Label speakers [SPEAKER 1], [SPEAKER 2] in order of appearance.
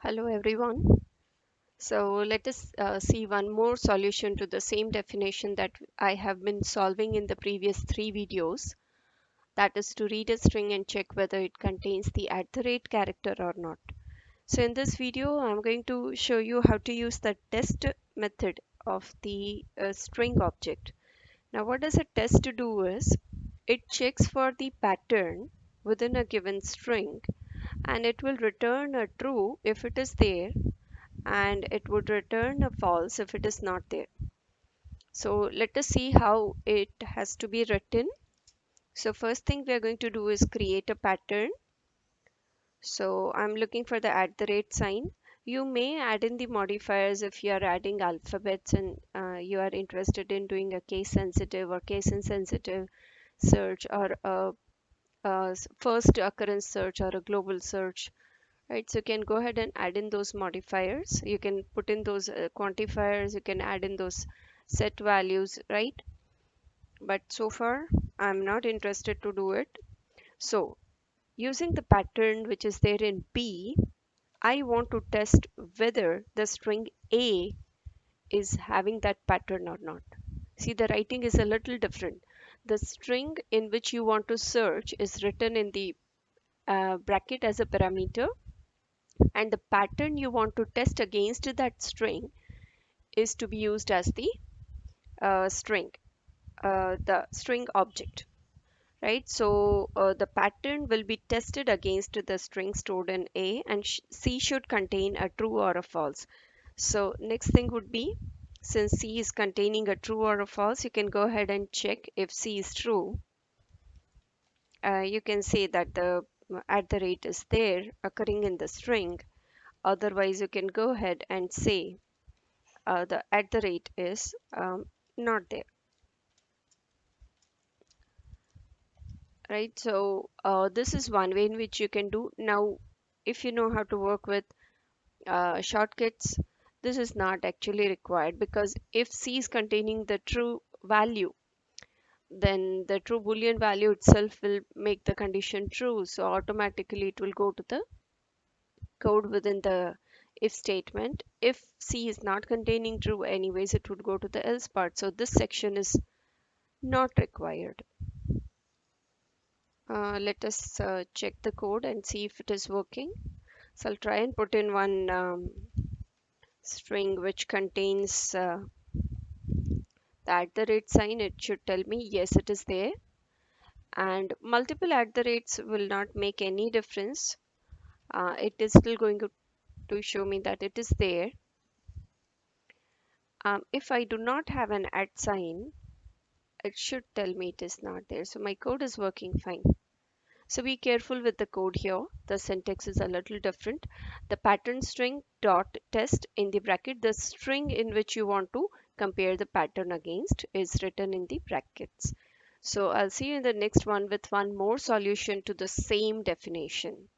[SPEAKER 1] Hello everyone. So let us see one more solution to the same definition that I have been solving in the previous three videos. That is to read a string and check whether it contains the @ character or not. So in this video, I'm going to show you how to use the test method of the string object. Now what does a test do is, it checks for the pattern within a given string and it will return a true if it is there and it would return a false if it is not there. So let us see how it has to be written. So first thing we are going to do is create a pattern. So I'm looking for the @ sign. You may add in the modifiers if you are adding alphabets and you are interested in doing a case sensitive or case insensitive search or a first occurrence search or a global search. Right, so you can go ahead and add in those modifiers. You can put in those quantifiers. You can add in those set values, right? But so far, I'm not interested to do it. So using the pattern which is there in B, I want to test whether the string A is having that pattern or not. See, the writing is a little different. The string in which you want to search is written in the bracket as a parameter, and the pattern you want to test against that string is to be used as the string object, right? So the pattern will be tested against the string stored in A, and C should contain a true or a false. So next thing would be, since C is containing a true or a false, you can go ahead and check if C is true. You can say that the @ is there occurring in the string. Otherwise, you can go ahead and say the @ is not there, right? So this is one way in which you can do. Now if you know how to work with shortcuts, this is not actually required, because if C is containing the true value, then the true boolean value itself will make the condition true, so automatically it will go to the code within the if statement. If C is not containing true, anyways it would go to the else part, so this section is not required. Let us check the code and see if it is working. So I'll try and put in one string which contains the @ sign. It should tell me yes, it is there. And multiple @ will not make any difference. It is still going to show me that it is there. If I do not have an @ sign, it should tell me it is not there. So my code is working fine. So be careful with the code here. The syntax is a little different. The pattern string dot test in the bracket, the string in which you want to compare the pattern against, is written in the brackets. So I'll see you in the next one with one more solution to the same definition.